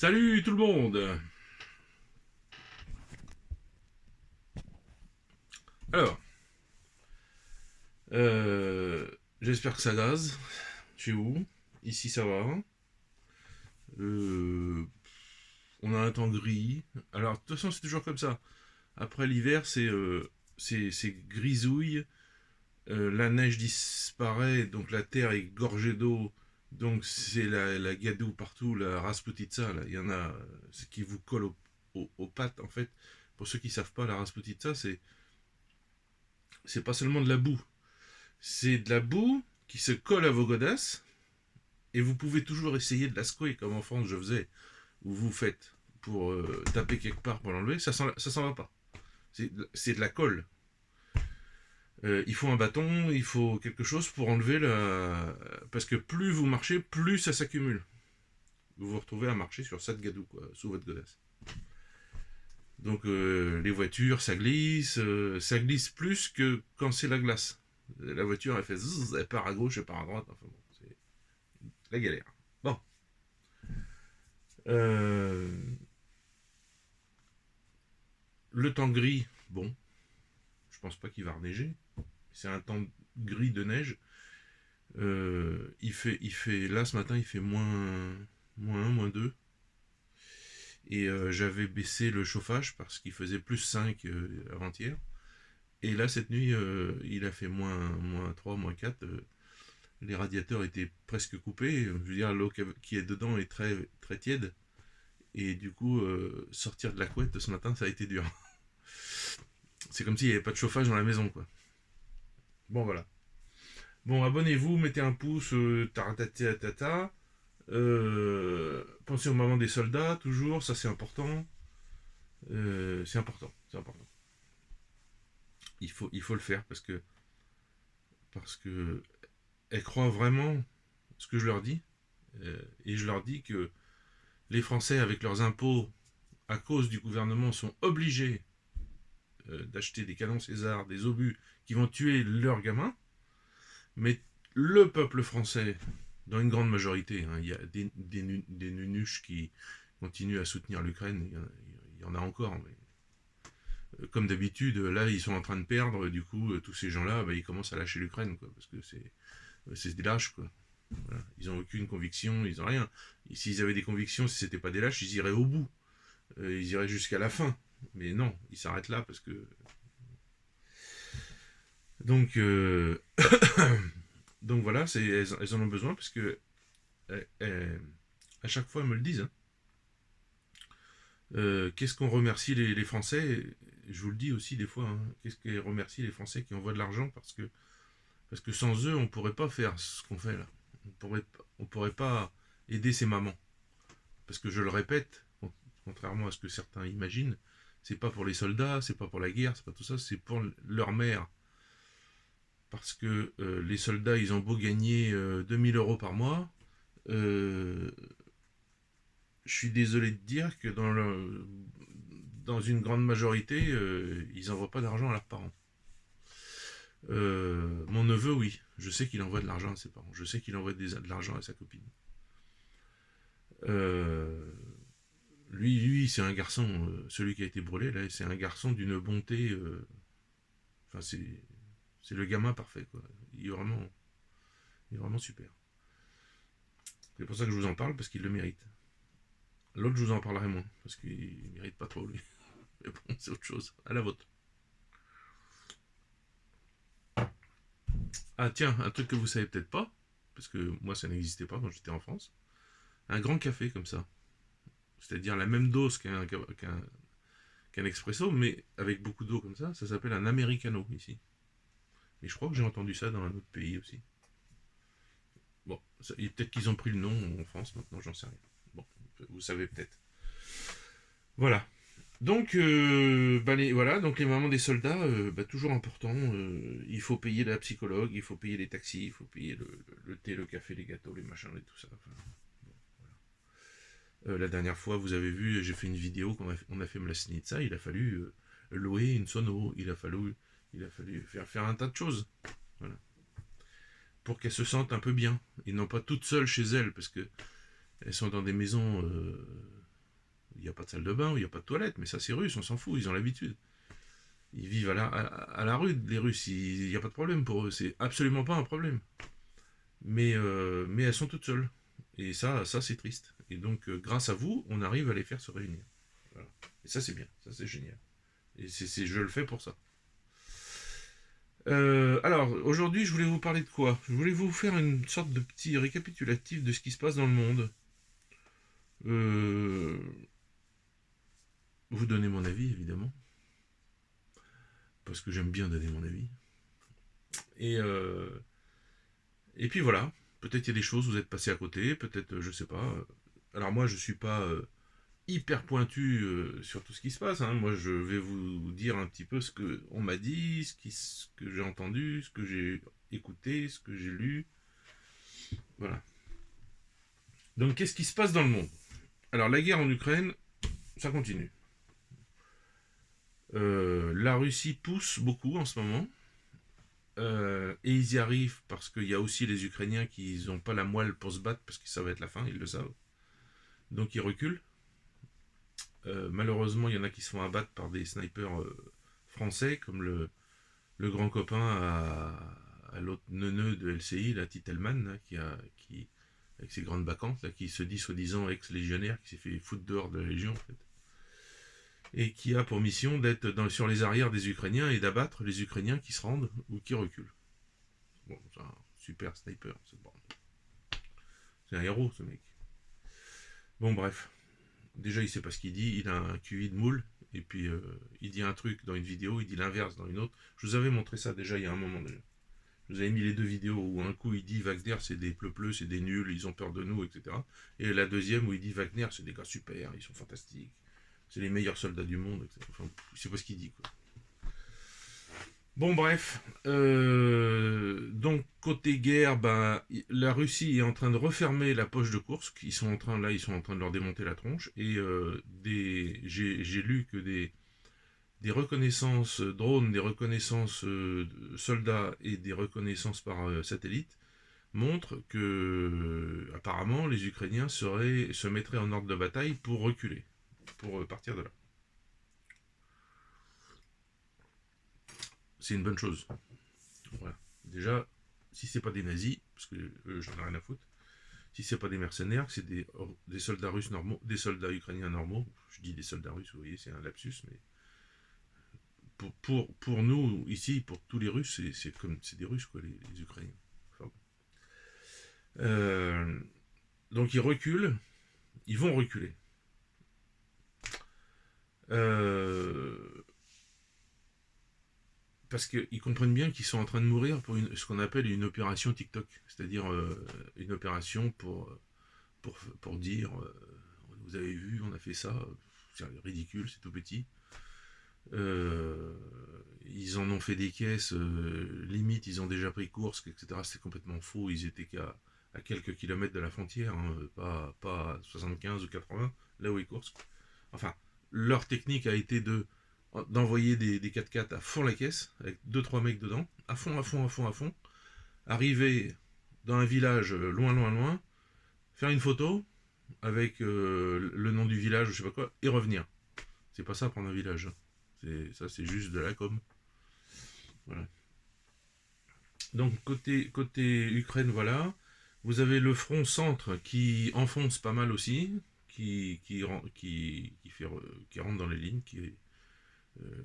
Salut tout le monde. Alors, euh, j'espère que ça gaz chez vous. Ici ça va. Euh, on a un temps gris. Alors, de toute façon, c'est toujours comme ça. Après l'hiver, c'est grisouille. La neige disparaît, donc la terre est gorgée d'eau. Donc c'est la gadoue partout, la rasputitsa. Là. Il y en a ce qui vous colle aux pattes en fait. Pour ceux qui savent pas, la rasputitsa, c'est pas seulement de la boue. C'est de la boue qui se colle à vos godasses et vous pouvez toujours essayer de la secouer comme en France je faisais, où vous faites pour taper quelque part pour l'enlever, ça s'en va pas. C'est de la colle. Il faut un bâton, il faut quelque chose pour enlever la... Parce que plus vous marchez, plus ça s'accumule. Vous vous retrouvez à marcher sur cette gadoue, quoi, sous votre godasse. Donc les voitures, ça glisse plus que quand c'est la glace. La voiture, elle fait zzz, elle part à gauche, elle part à droite. Enfin bon, c'est la galère. Bon. Euh, le temps gris, bon, je pense pas qu'il va reneiger. C'est un temps gris de neige. Là ce matin, il fait moins 1, moins 2. Et j'avais baissé le chauffage parce qu'il faisait plus 5 avant-hier. Et là, cette nuit, il a fait moins 3, moins 4. Les radiateurs étaient presque coupés. Je veux dire, l'eau qui est dedans est très, très tiède. Et du coup, sortir de la couette ce matin, ça a été dur. C'est comme s'il n'y avait pas de chauffage dans la maison, quoi. Bon, voilà. Bon, abonnez-vous, mettez un pouce, tata. Pensez au moment des soldats, toujours, ça c'est important. C'est important, c'est important. Il faut le faire parce que elles croient vraiment ce que je leur dis. Et je leur dis que les Français, avec leurs impôts, à cause du gouvernement, sont obligés d'acheter des canons César, des obus qui vont tuer leurs gamins. Mais le peuple français, dans une grande majorité, hein, il y a des nunuches qui continuent à soutenir l'Ukraine, il y en a encore, mais comme d'habitude, là, ils sont en train de perdre, du coup, tous ces gens-là, bah, ils commencent à lâcher l'Ukraine, quoi, parce que c'est des lâches, quoi. Voilà. Ils n'ont aucune conviction, ils n'ont rien. Et s'ils avaient des convictions, si c'était pas des lâches, ils iraient au bout. Ils iraient jusqu'à la fin. Mais non, ils s'arrêtent là parce que. Donc, donc voilà, elles en ont besoin parce que à chaque fois elles me le disent. Hein. Qu'est-ce qu'on remercie les Français. Je vous le dis aussi des fois. Hein, qu'est-ce qu'on remercie les Français qui envoient de l'argent parce que sans eux, on pourrait pas faire ce qu'on fait là. On pourrait pas aider ces mamans. Parce que je le répète, contrairement à ce que certains imaginent, c'est pas pour les soldats, c'est pas pour la guerre, c'est pas tout ça, c'est pour leur mère. Parce que les soldats, ils ont beau gagner 2000 € par mois, euh, je suis désolé de dire que dans une grande majorité, ils n'envoient pas d'argent à leurs parents. Mon neveu, oui, je sais qu'il envoie de l'argent à ses parents, je sais qu'il envoie de l'argent à sa copine. Euh, lui, c'est un garçon, celui qui a été brûlé, là, c'est un garçon d'une bonté. Enfin, c'est le gamin parfait, quoi. Il est vraiment super. C'est pour ça que je vous en parle, parce qu'il le mérite. L'autre, je vous en parlerai moins, parce qu'il mérite pas trop, lui. Mais bon, c'est autre chose. À la vôtre. Ah, tiens, un truc que vous savez peut-être pas, parce que moi, ça n'existait pas quand j'étais en France. Un grand café comme ça. C'est-à-dire la même dose qu'un expresso, mais avec beaucoup d'eau comme ça s'appelle un americano ici. Et je crois que j'ai entendu ça dans un autre pays aussi. Bon, peut-être qu'ils ont pris le nom en France maintenant, j'en sais rien. Bon, vous savez peut-être. Voilà. Donc, voilà, donc les mamans des soldats, toujours important. Il faut payer la psychologue, il faut payer les taxis, il faut payer le thé, le café, les gâteaux, les machins et tout ça. Enfin, bon, voilà. La dernière fois, vous avez vu, j'ai fait une vidéo quand on a fait Mlasnitsa, il a fallu louer une sono, il a fallu faire un tas de choses. Voilà. Pour qu'elles se sentent un peu bien. Et non pas toutes seules chez elles, parce que elles sont dans des maisons il n'y a pas de salle de bain, il n'y a pas de toilette, mais ça c'est russe, on s'en fout, ils ont l'habitude. Ils vivent à la rue, les Russes, il n'y a pas de problème pour eux, c'est absolument pas un problème. Mais elles sont toutes seules. Et ça c'est triste. Et donc, grâce à vous, on arrive à les faire se réunir. Voilà. Et ça c'est bien, ça c'est génial. Et je le fais pour ça. Alors, aujourd'hui, je voulais vous parler de quoi? Je voulais vous faire une sorte de petit récapitulatif de ce qui se passe dans le monde. Euh, vous donner mon avis, évidemment, parce que j'aime bien donner mon avis. Et, euh, et puis voilà, peut-être il y a des choses, vous êtes passé à côté, peut-être, je sais pas. Alors moi, je suis pas hyper pointu sur tout ce qui se passe. Hein. Moi, je vais vous dire un petit peu ce que on m'a dit, ce que j'ai entendu, ce que j'ai écouté, ce que j'ai lu. Voilà. Donc, qu'est-ce qui se passe dans le monde? Alors, la guerre en Ukraine, ça continue. La Russie pousse beaucoup en ce moment. Et ils y arrivent parce qu'il y a aussi les Ukrainiens qui n'ont pas la moelle pour se battre parce que ça va être la fin, ils le savent. Donc ils reculent. Malheureusement, il y en a qui se font abattre par des snipers français, comme le grand copain à l'autre neuneu de LCI, la Titelman, là, qui, avec ses grandes bacchantes, là, qui se dit soi-disant ex-légionnaire, qui s'est fait foutre dehors de la Légion, en fait. Et qui a pour mission d'être sur les arrières des Ukrainiens et d'abattre les Ukrainiens qui se rendent ou qui reculent. Bon, c'est un super sniper, c'est un héros ce mec. Bon bref, déjà il sait pas ce qu'il dit, il a un QI de moule, et puis il dit un truc dans une vidéo, il dit l'inverse dans une autre. Je vous avais montré ça déjà il y a un moment déjà. Je vous avais mis les deux vidéos où un coup il dit Wagner c'est des pleu-pleu, c'est des nuls, ils ont peur de nous, etc. Et la deuxième où il dit Wagner c'est des gars super, ils sont fantastiques, c'est les meilleurs soldats du monde, etc. Enfin, je sais pas ce qu'il dit quoi. Bon bref, donc côté guerre, ben, la Russie est en train de refermer la poche de Kursk. Ils sont en train de leur démonter la tronche. Et j'ai lu que des reconnaissances drones, des reconnaissances soldats et des reconnaissances par satellite montrent que apparemment les Ukrainiens se mettraient en ordre de bataille pour reculer, pour partir de là. C'est une bonne chose. Voilà. Déjà, si c'est pas des nazis, parce que j'en ai rien à foutre, si c'est pas des mercenaires, que c'est des soldats russes normaux, des soldats ukrainiens normaux, je dis des soldats russes, vous voyez, c'est un lapsus, mais pour nous, ici, pour tous les Russes, c'est des Russes, quoi, les Ukrainiens. Enfin, euh, donc ils reculent, ils vont reculer. Euh, parce qu'ils comprennent bien qu'ils sont en train de mourir pour ce qu'on appelle une opération TikTok, c'est-à-dire une opération pour dire vous avez vu, on a fait ça, c'est ridicule, c'est tout petit. Euh, Ils en ont fait des caisses, limite ils ont déjà pris Kursk, etc. C'était complètement faux, ils étaient à quelques kilomètres de la frontière, hein, pas à 75 ou 80, là où est Kursk. Enfin, leur technique a été d'envoyer des 4x4 à fond la caisse, avec deux trois mecs dedans, à fond, à fond, à fond, à fond, arriver dans un village loin, loin, loin, faire une photo avec le nom du village, je sais pas quoi, et revenir. C'est pas ça prendre un village. Ça, c'est juste de la com. Voilà. Donc, côté Ukraine, voilà. Vous avez le front centre qui enfonce pas mal aussi, qui rentre dans les lignes, euh,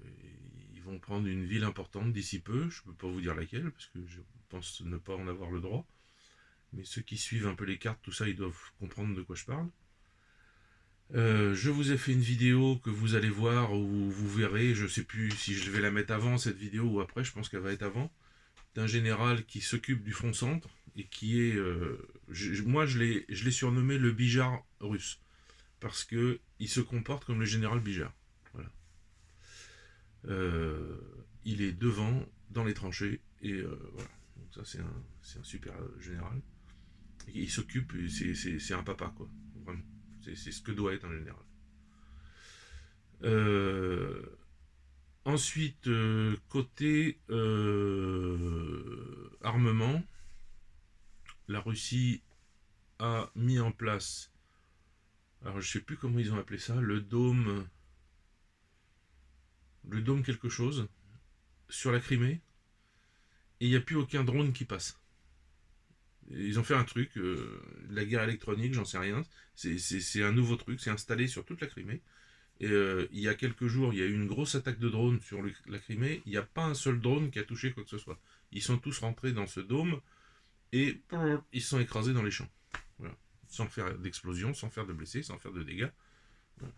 ils vont prendre une ville importante d'ici peu. Je ne peux pas vous dire laquelle, parce que je pense ne pas en avoir le droit. Mais ceux qui suivent un peu les cartes, tout ça, ils doivent comprendre de quoi je parle. Je vous ai fait une vidéo que vous allez voir où vous verrez, je sais plus si je vais la mettre avant cette vidéo ou après, je pense qu'elle va être avant, d'un général qui s'occupe du front centre et qui est, moi je l'ai surnommé le Bijar russe parce que il se comporte comme le général Bijar. Voilà. Euh, il est devant dans les tranchées et voilà. Donc ça c'est un super général. Et il s'occupe, c'est un papa quoi, vraiment. C'est ce que doit être un général. Euh, Ensuite, côté armement, la Russie a mis en place Alors je sais plus comment ils ont appelé ça, le dôme quelque chose, sur la Crimée, et il n'y a plus aucun drone qui passe. Ils ont fait un truc, la guerre électronique, j'en sais rien. C'est un nouveau truc, c'est installé sur toute la Crimée. Et il y a quelques jours, il y a eu une grosse attaque de drone sur la Crimée. Il n'y a pas un seul drone qui a touché quoi que ce soit. Ils sont tous rentrés dans ce dôme et ils sont écrasés dans les champs. Voilà. Sans faire d'explosion, sans faire de blessés, sans faire de dégâts. Voilà.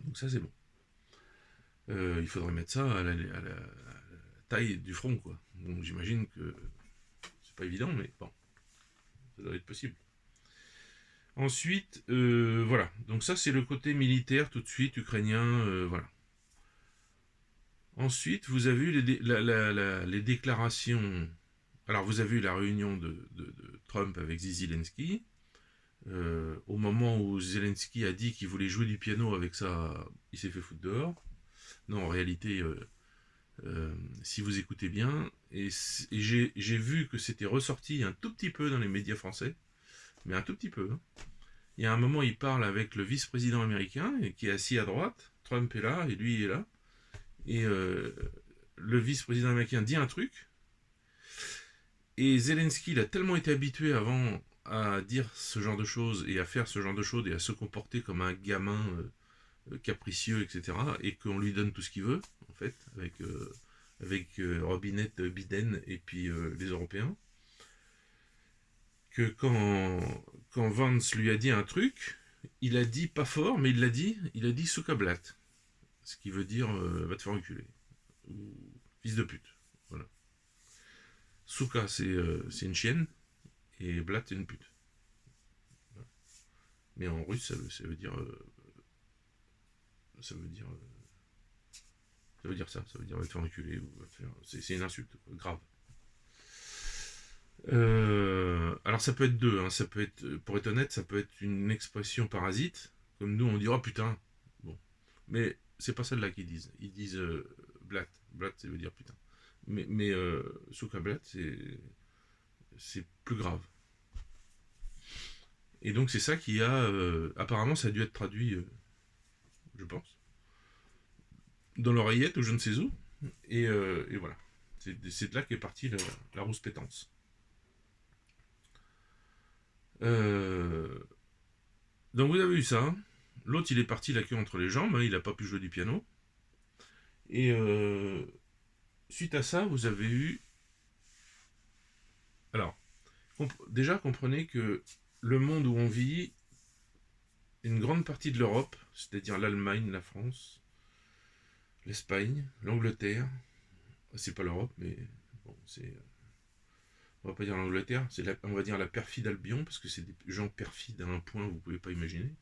Donc ça, c'est bon. Il faudrait mettre ça à la taille du front, quoi. Donc j'imagine que c'est pas évident, mais bon, ça doit être possible. Ensuite, voilà. Donc ça, c'est le côté militaire tout de suite ukrainien, voilà. Ensuite, vous avez eu les déclarations. Alors, vous avez eu la réunion de Trump avec Zelensky. Au moment où Zelensky a dit qu'il voulait jouer du piano avec ça, il s'est fait foutre dehors. Non, en réalité, si vous écoutez bien, et j'ai vu que c'était ressorti un tout petit peu dans les médias français, mais un tout petit peu. Hein. Il y a un moment, il parle avec le vice-président américain, qui est assis à droite. Trump est là, et lui est là. Et le vice-président américain dit un truc. Et Zelensky, il a tellement été habitué avant à dire ce genre de choses, et à faire ce genre de choses, et à se comporter comme un gamin capricieux, etc., et qu'on lui donne tout ce qu'il veut, en fait, avec Robinette Biden et puis les Européens, que quand Vance lui a dit un truc, il a dit pas fort, mais il a dit Soukablat, ce qui veut dire va te faire reculer, ou fils de pute. Voilà. Souka, c'est une chienne, et Blat, c'est une pute. Voilà. Mais en russe, ça veut dire. Ça veut dire. Ça veut dire ça, ça veut dire va te faire reculer, ou va te faire. C'est une insulte, quoi, grave. Alors ça peut être deux, hein. Ça peut être, pour être honnête, ça peut être une expression parasite, comme nous on dit oh putain, bon, mais c'est pas celle-là qu'ils disent. Ils disent blat, blat, ça veut dire putain. Mais souka blat, c'est plus grave. Et donc c'est ça qui a, apparemment ça a dû être traduit, je pense, dans l'oreillette ou je ne sais où, et voilà. C'est de là qu'est partie la rousse pétence. Euh, Donc vous avez eu ça. L'autre, il est parti la queue entre les jambes, hein, il n'a pas pu jouer du piano. Et suite à ça, vous avez eu... Alors, déjà comprenez que le monde où on vit, une grande partie de l'Europe, c'est-à-dire l'Allemagne, la France, l'Espagne, l'Angleterre, c'est pas l'Europe, mais bon, c'est... On va pas dire l'Angleterre, on va dire la perfide Albion, parce que c'est des gens perfides à un point que vous pouvez pas imaginer.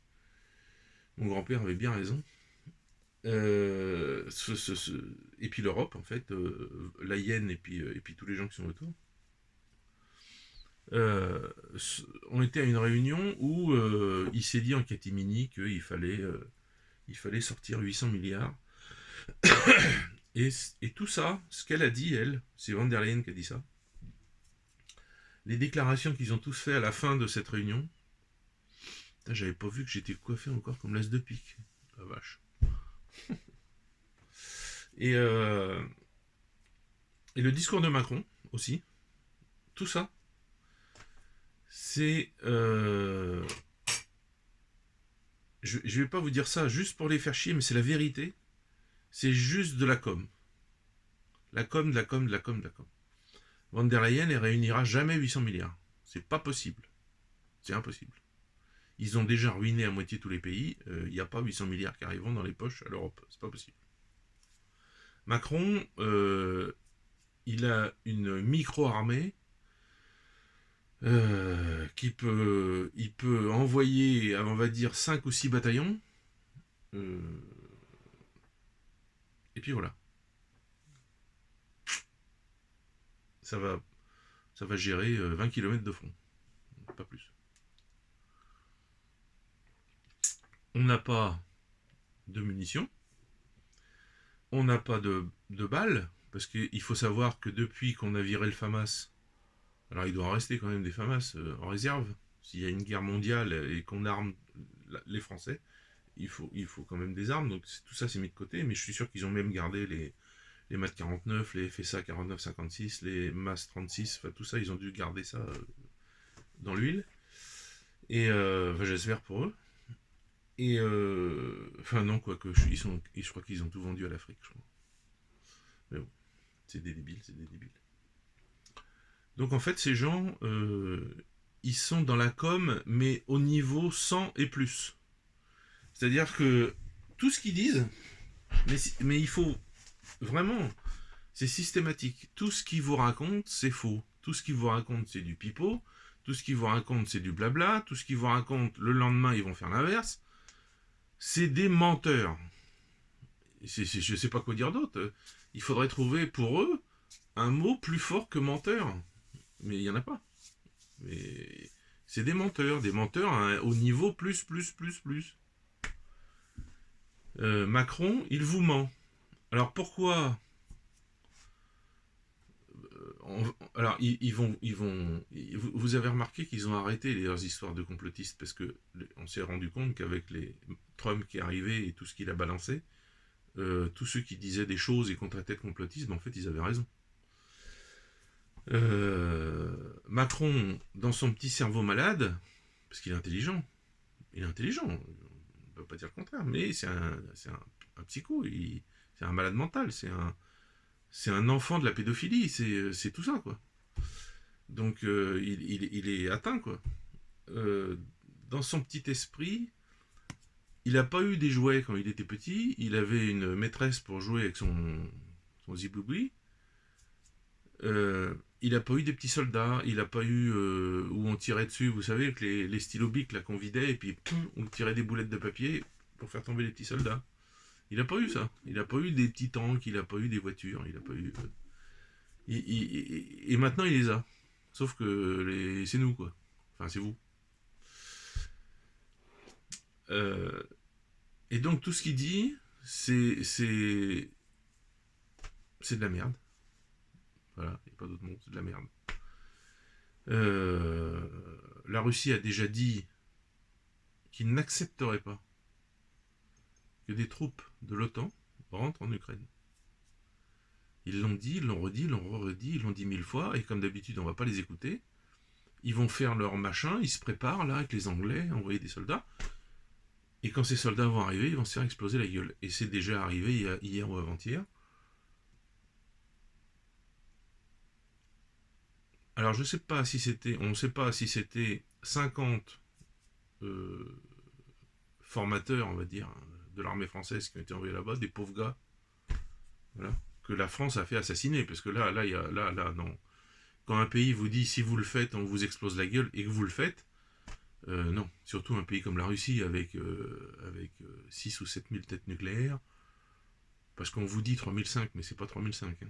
Mon grand-père avait bien raison. Euh, ce- ce- ce- et puis l'Europe, en fait, la Hyène et puis tous les gens qui sont autour, euh, on était à une réunion où il s'est dit en catimini il fallait sortir 800 milliards. Et, et tout ça, ce qu'elle a dit, elle, c'est Van der Leyen qui a dit ça, les déclarations qu'ils ont tous fait à la fin de cette réunion, j'avais pas vu que j'étais coiffé encore comme l'as de pique. La vache. Et, euh, et le discours de Macron aussi, tout ça, c'est... je vais pas vous dire ça juste pour les faire chier, mais c'est la vérité. C'est juste de la com. La com, de la com, de la com, de la com. Van der Leyen, elle réunira jamais 800 milliards. C'est pas possible. C'est impossible. Ils ont déjà ruiné à moitié tous les pays. Il n'y a pas 800 milliards qui arriveront dans les poches à l'Europe. C'est pas possible. Macron, il a une micro-armée il peut envoyer, on va dire, 5 ou 6 bataillons. Euh, et puis voilà. Ça va, ça va gérer 20 km de front. Pas plus. On n'a pas de munitions. On n'a pas de balles. Parce qu'il faut savoir que depuis qu'on a viré le FAMAS, alors il doit en rester quand même des FAMAS en réserve. S'il y a une guerre mondiale et qu'on arme les Français, il faut quand même des armes, donc tout ça c'est mis de côté, mais je suis sûr qu'ils ont même gardé les MAT 49, les FSA 49-56, les MAS 36, enfin tout ça, ils ont dû garder ça dans l'huile. Et enfin, j'espère pour eux. Et enfin non, quoique, je crois qu'ils ont tout vendu à l'Afrique, je crois. Mais bon, c'est des débiles, c'est des débiles. Donc en fait, ces gens, ils sont dans la com, mais au niveau 100 et plus. C'est-à-dire que tout ce qu'ils disent, mais il faut vraiment, c'est systématique. Tout ce qu'ils vous racontent, c'est faux. Tout ce qu'ils vous racontent, c'est du pipeau. Tout ce qu'ils vous racontent, c'est du blabla. Tout ce qu'ils vous racontent, le lendemain, ils vont faire l'inverse. C'est des menteurs. Je ne sais pas quoi dire d'autre. Il faudrait trouver pour eux un mot plus fort que menteur. Mais il n'y en a pas. Mais c'est des menteurs hein, au niveau plus, plus, plus, plus. Macron, il vous ment. Alors pourquoi alors vous avez remarqué qu'ils ont arrêté leurs histoires de complotistes parce que on s'est rendu compte qu'avec les Trump qui est arrivé et tout ce qu'il a balancé, tous ceux qui disaient des choses et qu'on traitait de complotisme, en fait, ils avaient raison. Macron, dans son petit cerveau malade, parce qu'il est intelligent, on ne peut pas dire le contraire, mais c'est un psycho, c'est un malade mental, c'est un enfant de la pédophilie, c'est tout ça, quoi. Donc, il est atteint, quoi. Euh, dans son petit esprit, il n'a pas eu des jouets quand il était petit, il avait une maîtresse pour jouer avec son ziboubi. Il n'a pas eu des petits soldats, il n'a pas eu où on tirait dessus, vous savez, avec les stylos bics là qu'on vidait et puis on tirait des boulettes de papier pour faire tomber les petits soldats. Il n'a pas eu ça. Il n'a pas eu des petits tanks, il n'a pas eu des voitures, il n'a pas eu. Et maintenant il les a. Sauf que c'est nous quoi. Enfin c'est vous. Euh, et donc tout ce qu'il dit, c'est de la merde. Voilà, il n'y a pas d'autre mot, c'est de la merde. Euh, la Russie a déjà dit qu'il n'accepterait pas que des troupes de l'OTAN rentrent en Ukraine. Ils l'ont dit, ils l'ont redit, ils l'ont redit, ils l'ont dit 1000 fois, et comme d'habitude, on ne va pas les écouter. Ils vont faire leur machin, ils se préparent là avec les Anglais, envoyer des soldats. Et quand ces soldats vont arriver, ils vont se faire exploser la gueule. Et c'est déjà arrivé hier ou avant-hier. Alors je sais pas si c'était, on ne sait pas si c'était 50 euh, formateurs, on va dire, de l'armée française qui ont été envoyés là-bas, des pauvres gars, voilà, que la France a fait assassiner, parce que non. Quand un pays vous dit si vous le faites, on vous explose la gueule, et que vous le faites, non. Surtout un pays comme la Russie avec 6 ou 7 000 têtes nucléaires, parce qu'on vous dit 3005, mais c'est pas 3005. Hein.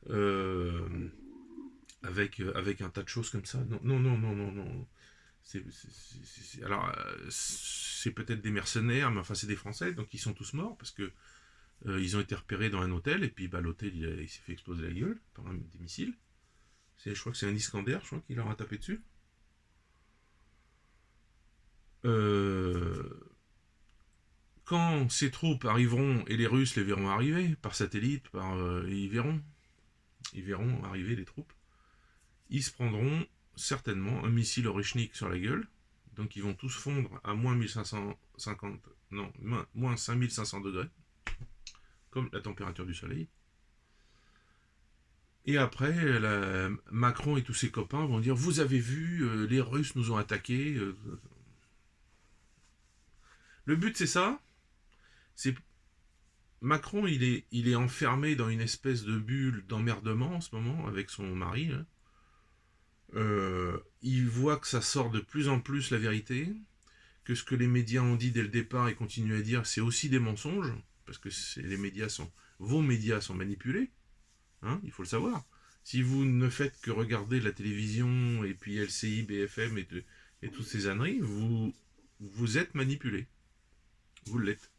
Euh, avec un tas de choses comme ça. Non, non, non, non, non, non. Alors, c'est peut-être des mercenaires, mais enfin, c'est des Français, donc ils sont tous morts parce que ils ont été repérés dans un hôtel, et puis bah, l'hôtel il s'est fait exploser la gueule par des missiles. Je crois que c'est un Iskander, je crois, qui leur a tapé dessus. Euh, quand ces troupes arriveront, et les Russes les verront arriver, par satellite, ils verront arriver les troupes, ils se prendront certainement un missile Oreshnik sur la gueule, donc ils vont tous fondre à moins 1550, non, moins 5500 degrés, comme la température du soleil. Et après, Macron et tous ses copains vont dire vous avez vu, les Russes nous ont attaqués. Le but c'est ça. C'est Macron, il est enfermé dans une espèce de bulle d'emmerdement en ce moment avec son mari. Hein. Il voit que ça sort de plus en plus la vérité, que ce que les médias ont dit dès le départ et continuent à dire, c'est aussi des mensonges, parce que vos médias sont manipulés, hein, il faut le savoir. Si vous ne faites que regarder la télévision et puis LCI, BFM et toutes ces âneries, vous êtes manipulé. Vous l'êtes.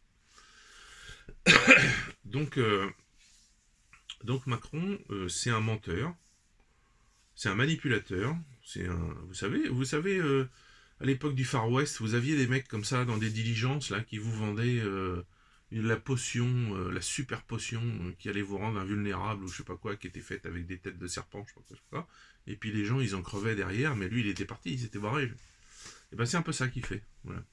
Donc, donc Macron, c'est un menteur, c'est un manipulateur, vous savez, à l'époque du Far West, vous aviez des mecs comme ça dans des diligences là qui vous vendaient la potion, la super potion qui allait vous rendre invulnérable ou je sais pas quoi, qui était faite avec des têtes de serpent, je sais pas quoi. Et puis les gens, ils en crevaient derrière, mais lui, il était parti, il s'était barré. Et ben c'est un peu ça qu'il fait. Voilà.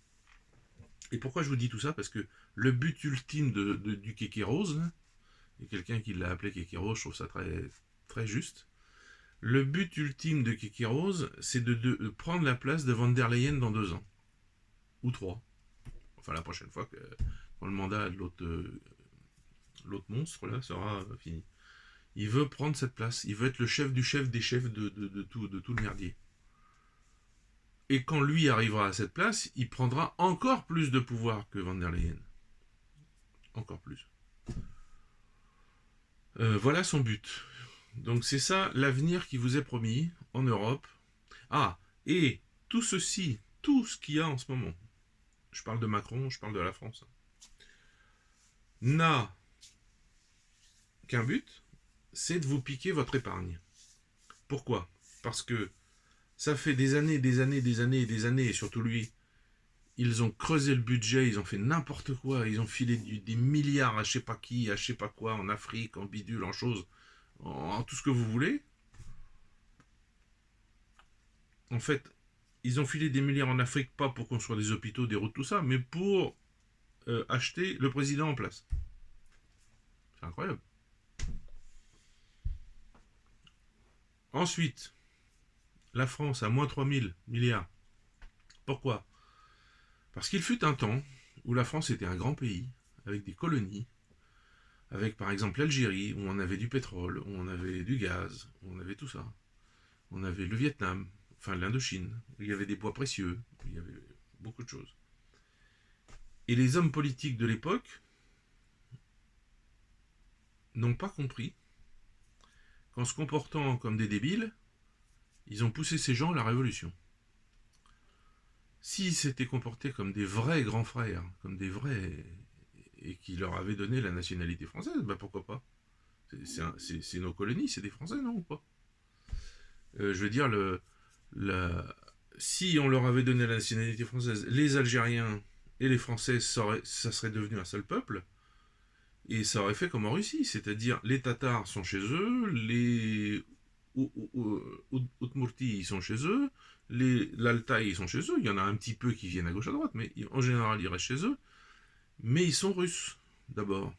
Et pourquoi je vous dis tout ça? Parce que le but ultime du Kéké Rose, il y a quelqu'un qui l'a appelé Kéké Rose, je trouve ça très, très juste. Le but ultime de Kéké Rose, c'est de prendre la place de Van der Leyen dans 2 ans. Ou 3. Enfin, la prochaine fois, quand le mandat de l'autre monstre, là, sera fini. Il veut prendre cette place. Il veut être le chef du chef des chefs de tout le merdier. Et quand lui arrivera à cette place, il prendra encore plus de pouvoir que Van der Leyen. Encore plus. Voilà son but. Donc c'est ça l'avenir qui vous est promis en Europe. Ah, et tout ceci, tout ce qu'il y a en ce moment, je parle de Macron, je parle de la France, n'a qu'un but, c'est de vous piquer votre épargne. Pourquoi? Parce que ça fait des années, des années, des années, des années, et surtout lui, ils ont creusé le budget, ils ont fait n'importe quoi, ils ont filé des milliards à je sais pas qui, à je sais pas quoi, en Afrique, en bidule, en choses, en tout ce que vous voulez. En fait, ils ont filé des milliards en Afrique, pas pour construire des hôpitaux, des routes, tout ça, mais pour acheter le président en place. C'est incroyable. Ensuite, la France a moins 3000 milliards. Pourquoi? Parce qu'il fut un temps où la France était un grand pays, avec des colonies, avec par exemple l'Algérie, où on avait du pétrole, où on avait du gaz, où on avait tout ça. On avait le Vietnam, enfin l'Indochine, où il y avait des bois précieux, où il y avait beaucoup de choses. Et les hommes politiques de l'époque n'ont pas compris qu'en se comportant comme des débiles, ils ont poussé ces gens à la révolution. S'ils s'étaient comportés comme des vrais grands frères, comme des vrais, et qui leur avaient donné la nationalité française, ben pourquoi pas? C'est nos colonies, c'est des Français, non ou pas? Je veux dire, si on leur avait donné la nationalité française, les Algériens et les Français, ça serait devenu un seul peuple, et ça aurait fait comme en Russie, c'est-à-dire les Tatars sont chez eux, les Udmurtis ils sont chez eux, l'Altaï ils sont chez eux, il y en a un petit peu qui viennent à gauche à droite, mais en général ils restent chez eux, mais ils sont russes, d'abord.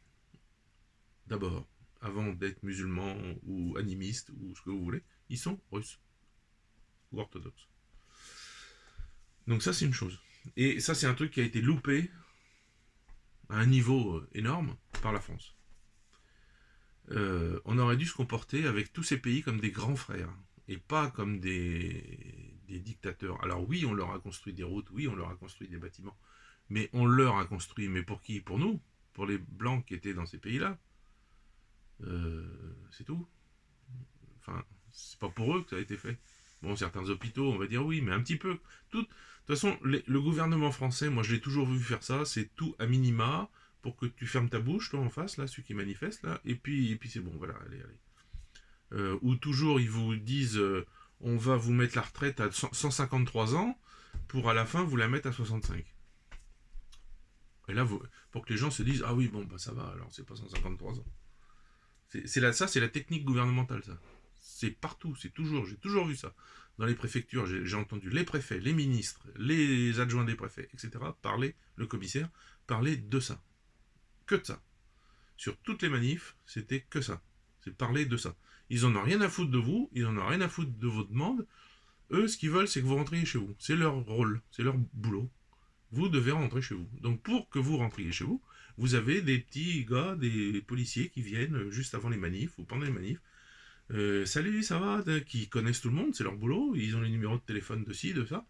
D'abord, avant d'être musulmans ou animistes ou ce que vous voulez, ils sont russes ou orthodoxes. Donc ça c'est une chose. Et ça c'est un truc qui a été loupé à un niveau énorme par la France. On aurait dû se comporter avec tous ces pays comme des grands frères et pas comme des dictateurs. Alors oui, on leur a construit des routes, oui, on leur a construit des bâtiments, mais on leur a construit, mais pour qui? Pour nous, pour les blancs qui étaient dans ces pays-là. C'est tout. Enfin, c'est pas pour eux que ça a été fait. Bon, certains hôpitaux, on va dire oui, mais un petit peu. De toute façon, le gouvernement français, moi je l'ai toujours vu faire ça, c'est tout à minima pour que tu fermes ta bouche, toi en face, là, celui qui manifeste, là, et puis c'est bon, voilà, allez, allez. Ou toujours ils vous disent on va vous mettre la retraite à 153 ans pour à la fin vous la mettre à 65. Et là, pour que les gens se disent ah oui, bon, bah ça va, alors c'est pas 153 ans. Ça, c'est la technique gouvernementale, ça. C'est partout, c'est toujours, j'ai toujours vu ça. Dans les préfectures, j'ai entendu les préfets, les ministres, les adjoints des préfets, etc., parler, le commissaire, parler de ça. Que de ça. Sur toutes les manifs, c'était que ça. C'est parler de ça. Ils en ont rien à foutre de vous, ils en ont rien à foutre de vos demandes. Eux, ce qu'ils veulent, c'est que vous rentriez chez vous. C'est leur rôle, c'est leur boulot. Vous devez rentrer chez vous. Donc pour que vous rentriez chez vous, vous avez des petits gars, des policiers qui viennent juste avant les manifs ou pendant les manifs. Salut, ça va? Qui connaissent tout le monde, c'est leur boulot. Ils ont les numéros de téléphone de ci, de ça.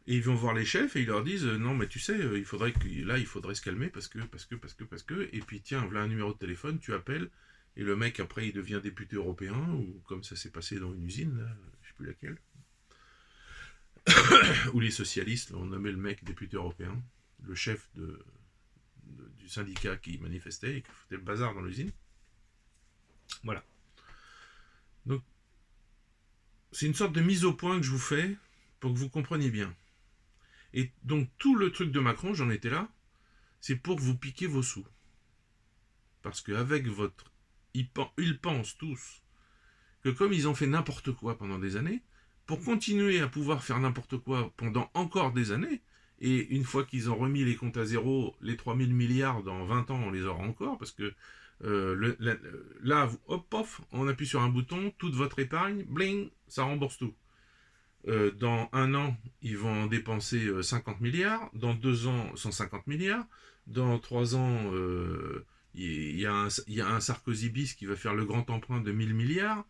Et ils vont voir les chefs et ils leur disent non mais tu sais il faudrait se calmer parce que et puis tiens voilà un numéro de téléphone, tu appelles et le mec après il devient député européen ou comme ça s'est passé dans une usine là, je sais plus laquelle où les socialistes ont nommé le mec député européen, le chef du syndicat qui manifestait et qui foutait le bazar dans l'usine. Voilà. Donc c'est une sorte de mise au point que je vous fais pour que vous compreniez bien. Et donc tout le truc de Macron, j'en étais là, c'est pour vous piquer vos sous. Parce qu'avec votre... Ils pensent tous que comme ils ont fait n'importe quoi pendant des années, pour continuer à pouvoir faire n'importe quoi pendant encore des années, et une fois qu'ils ont remis les comptes à zéro, les 3000 milliards dans 20 ans, on les aura encore, parce que là, hop, pof, on appuie sur un bouton, toute votre épargne, bling, ça rembourse tout. Dans un an, ils vont en dépenser 50 milliards, dans 2 ans, 150 milliards, dans 3 ans, il y a un Sarkozy bis qui va faire le grand emprunt de 1000 milliards,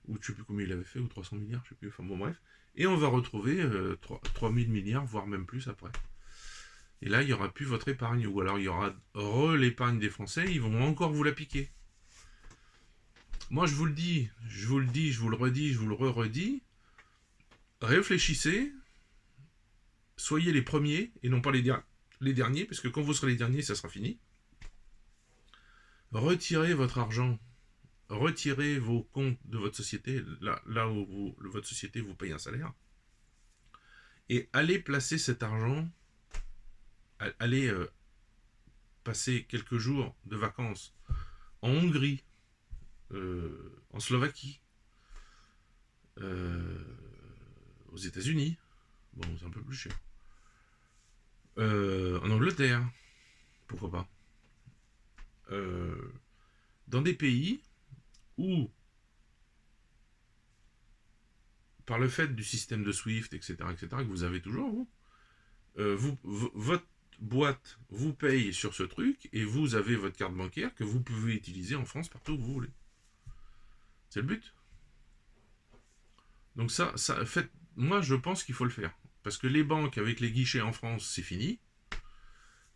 ou je sais plus combien il avait fait, ou 300 milliards, je sais plus, enfin bon bref, et on va retrouver 3000 milliards, voire même plus après. Et là, il n'y aura plus votre épargne, ou alors il y aura l'épargne des Français, ils vont encore vous la piquer. Moi, je vous le dis, je vous le dis, je vous le redis, je vous le redis, réfléchissez, soyez les premiers, et non pas les derniers, parce que quand vous serez les derniers, ça sera fini. Retirez votre argent, retirez vos comptes de votre société, là où votre société vous paye un salaire, et allez placer cet argent, allez passer quelques jours de vacances en Hongrie, en Slovaquie, aux États-Unis, bon, c'est un peu plus cher, en Angleterre, pourquoi pas, dans des pays où, par le fait du système de SWIFT, etc., que vous avez toujours, votre boîte vous paye sur ce truc et vous avez votre carte bancaire que vous pouvez utiliser en France partout où vous voulez. C'est le but. Donc moi je pense qu'il faut le faire. Parce que les banques avec les guichets en France, c'est fini.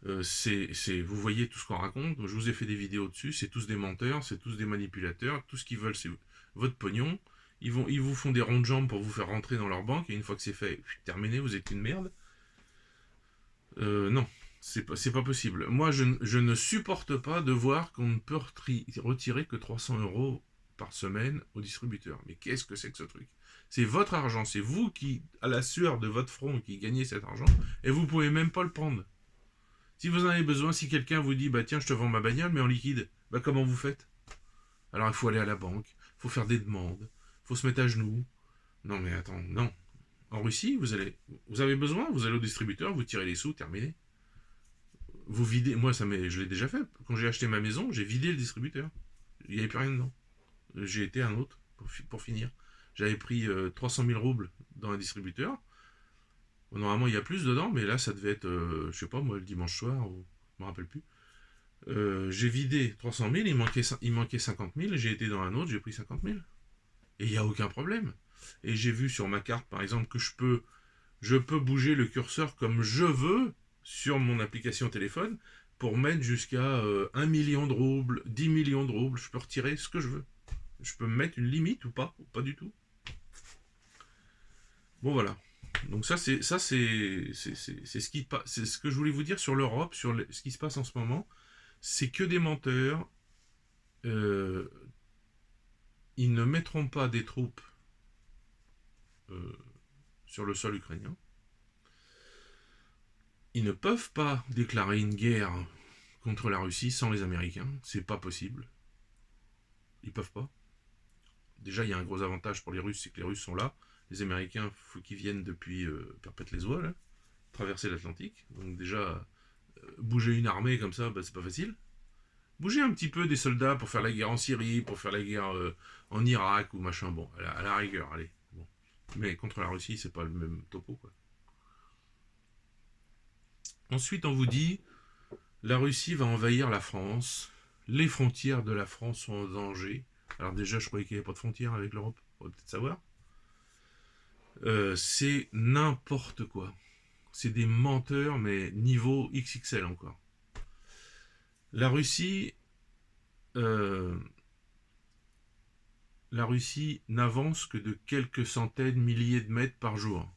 Vous voyez tout ce qu'on raconte, je vous ai fait des vidéos dessus, c'est tous des menteurs, c'est tous des manipulateurs, tout ce qu'ils veulent c'est votre pognon, ils vous font des ronds de jambes pour vous faire rentrer dans leur banque, et une fois que c'est fait, terminé, vous êtes une merde. Non, c'est pas possible. Moi, je ne supporte pas de voir qu'on ne peut retirer que 300 € par semaine au distributeur. Mais qu'est-ce que c'est que ce truc? C'est votre argent, c'est vous qui, à la sueur de votre front, qui gagnez cet argent, et vous pouvez même pas le prendre. Si vous en avez besoin, si quelqu'un vous dit, bah tiens, je te vends ma bagnole, mais en liquide, bah comment vous faites? Alors il faut aller à la banque, il faut faire des demandes, il faut se mettre à genoux. Non mais attends, non. En Russie, vous avez besoin, vous allez au distributeur, vous tirez les sous, terminé. Vous videz, moi je l'ai déjà fait. Quand j'ai acheté ma maison, j'ai vidé le distributeur. Il n'y avait plus rien dedans. J'ai été un autre pour finir. J'avais pris 300 000 roubles dans un distributeur. Bon, normalement, il y a plus dedans, mais là, ça devait être, je sais pas, moi, le dimanche soir, ou je me rappelle plus. J'ai vidé 300 000, il manquait 50 000, j'ai été dans un autre, j'ai pris 50 000. Et il n'y a aucun problème. Et j'ai vu sur ma carte, par exemple, que je peux bouger le curseur comme je veux sur mon application téléphone pour mettre jusqu'à 1 million de roubles, 10 millions de roubles. Je peux retirer ce que je veux. Je peux me mettre une limite ou pas du tout. Bon voilà. Donc c'est ce que je voulais vous dire sur l'Europe, sur ce qui se passe en ce moment. C'est que des menteurs. Euh, ils ne mettront pas des troupes sur le sol ukrainien. Ils ne peuvent pas déclarer une guerre contre la Russie sans les Américains. C'est pas possible. Ils peuvent pas. Déjà, il y a un gros avantage pour les Russes, c'est que les Russes sont là. Les Américains, il faut qu'ils viennent depuis Perpète-les-Oies, là, traverser l'Atlantique. Donc déjà, bouger une armée comme ça, bah, c'est pas facile. Bouger un petit peu des soldats pour faire la guerre en Syrie, pour faire la guerre en Irak ou machin, bon, à la rigueur, allez. Bon. Mais contre la Russie, c'est pas le même topo, quoi. Ensuite, on vous dit, la Russie va envahir la France, les frontières de la France sont en danger. Alors déjà, je croyais qu'il n'y avait pas de frontières avec l'Europe, on va peut-être savoir. C'est n'importe quoi. C'est des menteurs, mais niveau XXL encore. La Russie n'avance que de quelques centaines, milliers de mètres par jour.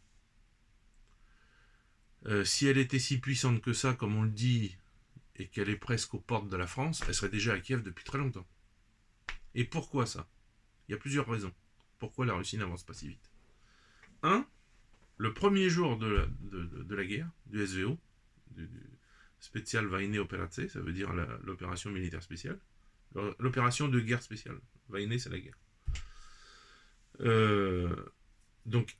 Si elle était si puissante que ça, comme on le dit, et qu'elle est presque aux portes de la France, elle serait déjà à Kiev depuis très longtemps. Et pourquoi ça? Il y a plusieurs raisons. Pourquoi la Russie n'avance pas si vite? 1. le premier jour de la guerre, du SVO, du Spezialveine Operatie, ça veut dire l'opération militaire spéciale, l'opération de guerre spéciale. Veine, c'est la guerre. Euh, donc,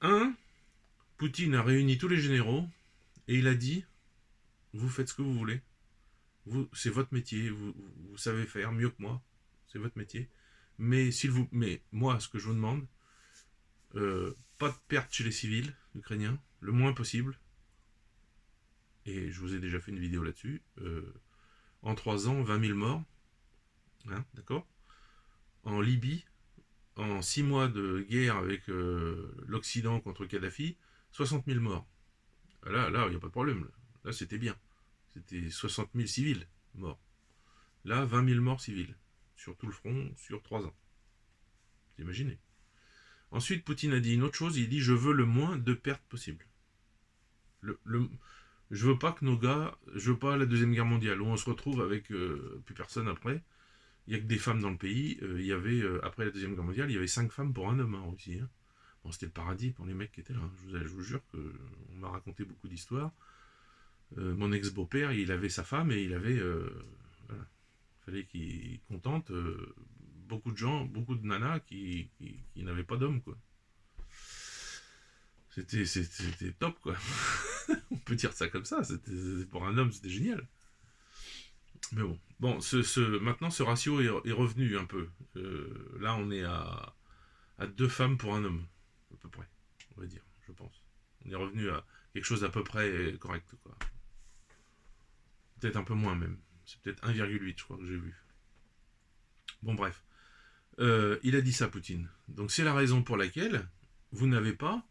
Poutine a réuni tous les généraux et il a dit, vous faites ce que vous voulez, c'est votre métier, vous savez faire mieux que moi, c'est votre métier. Mais moi, ce que je vous demande, pas de perte chez les civils ukrainiens, le moins possible. Et je vous ai déjà fait une vidéo là-dessus. En 3 ans, 20 000 morts, hein, d'accord. En Libye, en 6 mois de guerre avec l'Occident contre Kadhafi, 60 000 morts. Là, il n'y a pas de problème. Là, c'était bien. C'était 60 000 civils morts. Là, 20 000 morts civils. Sur tout le front, sur 3 ans. Vous imaginez. Ensuite, Poutine a dit une autre chose. Il dit, je veux le moins de pertes possible. Je veux pas que nos gars... Je veux pas la Deuxième Guerre mondiale, où on se retrouve avec plus personne après. Il n'y a que des femmes dans le pays. Il y avait, après la Deuxième Guerre mondiale, il y avait 5 femmes pour un homme en Russie. Hein. Bon, c'était le paradis pour les mecs qui étaient là. Je vous jure qu'on m'a raconté beaucoup d'histoires. Mon ex-beau-père, il avait sa femme et il avait... voilà. Il fallait qu'il contente beaucoup de gens, beaucoup de nanas qui n'avaient pas d'hommes, quoi. C'était top, quoi. On peut dire ça comme ça. Pour un homme, c'était génial. Mais bon. Bon, maintenant, ce ratio est revenu un peu. Là, on est à 2 femmes pour un homme, à peu près, on va dire, je pense. On est revenu à quelque chose d'à peu près correct, quoi. Peut-être un peu moins, même. C'est peut-être 1,8, je crois, que j'ai vu. Bon, bref. Il a dit ça, Poutine. Donc, c'est la raison pour laquelle vous n'avez pas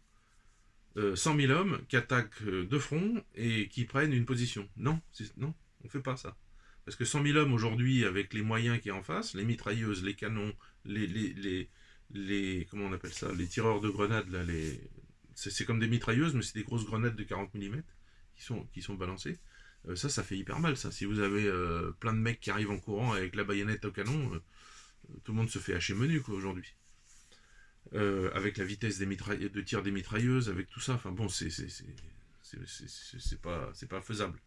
100 000 hommes qui attaquent de front et qui prennent une position. Non, non, on ne fait pas ça. Parce que 100 000 hommes aujourd'hui, avec les moyens qui y a en face, les mitrailleuses, les canons, comment on appelle ça, les tireurs de grenades, là, c'est comme des mitrailleuses, mais c'est des grosses grenades de 40 mm qui sont balancées. Ça fait hyper mal, ça. Si vous avez plein de mecs qui arrivent en courant avec la baïonnette au canon, tout le monde se fait hacher menu, quoi, aujourd'hui. Avec la vitesse de tir des mitrailleuses, avec tout ça. Enfin bon, c'est pas faisable.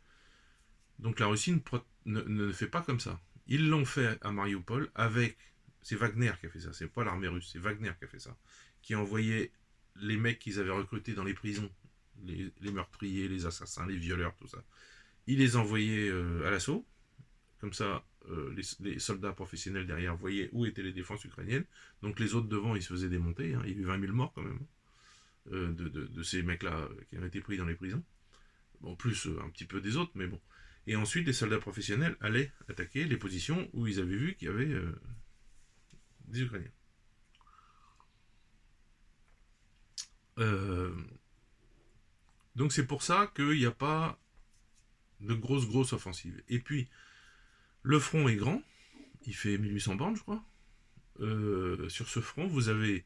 Donc la Russie ne fait pas comme ça. Ils l'ont fait à Mariupol avec... C'est Wagner qui a fait ça, c'est pas l'armée russe, c'est Wagner qui a fait ça. Qui a envoyé les mecs qu'ils avaient recrutés dans les prisons, les meurtriers, les assassins, les violeurs, tout ça. Il les envoyait à l'assaut. Comme ça, les soldats professionnels derrière voyaient où étaient les défenses ukrainiennes. Donc les autres devant, ils se faisaient démonter. Hein. Il y a eu 20 000 morts quand même. De ces mecs-là qui ont été pris dans les prisons. Bon, plus un petit peu des autres, mais bon. Et ensuite, les soldats professionnels allaient attaquer les positions où ils avaient vu qu'il y avait des Ukrainiens. Donc c'est pour ça qu'il n'y a pas de grosses offensives. Et puis, le front est grand, il fait 1800 bornes, je crois. Sur ce front, vous avez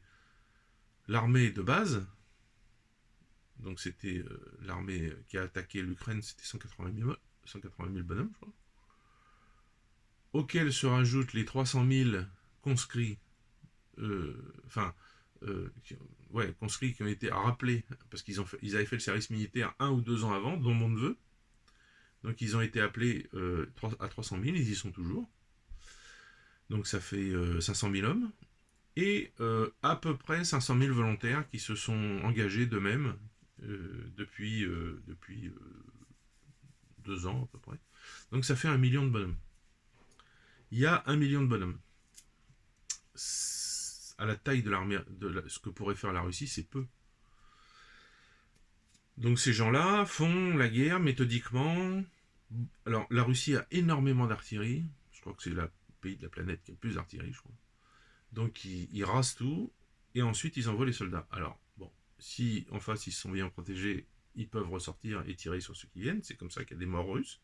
l'armée de base, donc c'était l'armée qui a attaqué l'Ukraine, c'était 180 000 bonhommes, je crois, auxquels se rajoutent les 300 000 conscrits, conscrits qui ont été rappelés, parce qu'ils avaient fait le service militaire 1 ou 2 ans avant, dont mon neveu. Donc ils ont été appelés à 300 000, ils y sont toujours. Donc ça fait 500 000 hommes. Et à peu près 500 000 volontaires qui se sont engagés d'eux-mêmes depuis 2 ans à peu près. Donc ça fait 1 million de bonhommes. Il y a 1 million de bonhommes. À la taille de l'armée, ce que pourrait faire la Russie, c'est peu. Donc ces gens-là font la guerre méthodiquement. Alors la Russie a énormément d'artillerie. Je crois que c'est le pays de la planète qui a le plus d'artillerie, je crois. Donc ils rasent tout et ensuite ils envoient les soldats. Alors bon, si en face ils se sont bien protégés, ils peuvent ressortir et tirer sur ceux qui viennent. C'est comme ça qu'il y a des morts russes.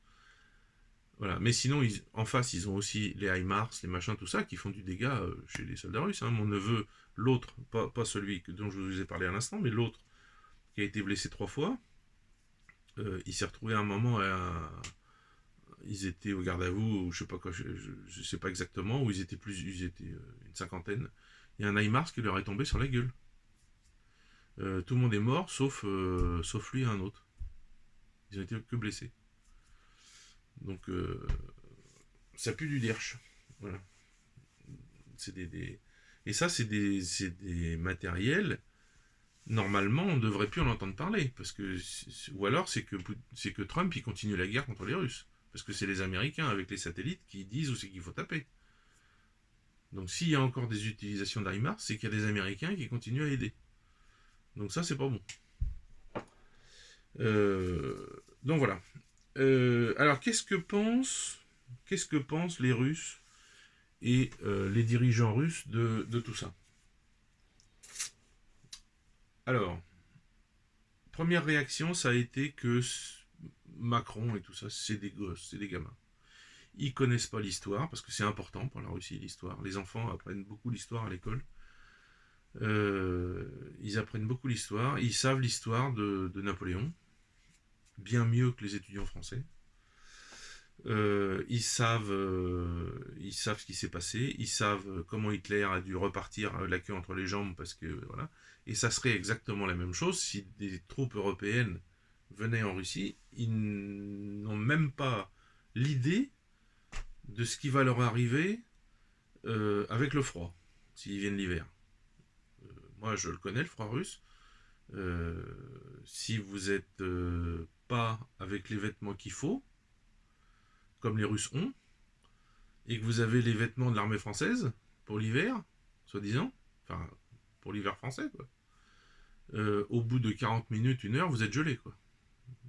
Voilà. Mais sinon, en face, ils ont aussi les HIMARS, les machins, tout ça, qui font du dégât chez les soldats russes. Hein. Mon neveu, l'autre, pas celui dont je vous ai parlé à l'instant, mais l'autre, qui a été blessé 3 fois, il s'est retrouvé à un moment ils étaient au garde à vous, ou je sais pas quoi, je sais pas exactement, où ils étaient une cinquantaine. Il y a un HIMARS qui leur est tombé sur la gueule. Tout le monde est mort, sauf lui et un autre. Ils ont été que blessés. Donc, ça pue du derche. Voilà. C'est Et ça, c'est des matériels. Normalement, on ne devrait plus en entendre parler. Parce que, ou alors, c'est que Trump, il continue la guerre contre les Russes. Parce que c'est les Américains, avec les satellites, qui disent où c'est qu'il faut taper. Donc, s'il y a encore des utilisations d'HIMARS, c'est qu'il y a des Américains qui continuent à aider. Donc, ça, c'est pas bon. Donc, voilà. Alors, qu'est-ce que pensent les Russes et les dirigeants russes de tout ça? Alors, première réaction, ça a été que Macron et tout ça, c'est des gosses, c'est des gamins. Ils connaissent pas l'histoire, parce que c'est important pour la Russie, l'histoire. Les enfants apprennent beaucoup l'histoire à l'école. Ils apprennent beaucoup l'histoire. Ils savent l'histoire de Napoléon, bien mieux que les étudiants français. Ils savent ce qui s'est passé, ils savent comment Hitler a dû repartir la queue entre les jambes parce que voilà. Et ça serait exactement la même chose si des troupes européennes venaient en Russie. Ils n'ont même pas l'idée de ce qui va leur arriver avec le froid, s'ils viennent l'hiver. Moi, je le connais, le froid russe. Euh, Si vous êtes pas avec les vêtements qu'il faut, comme les Russes ont, et que vous avez les vêtements de l'armée française pour l'hiver, soi-disant, enfin pour l'hiver français, quoi. Au bout de 40 minutes, 1 heure, vous êtes gelé, quoi.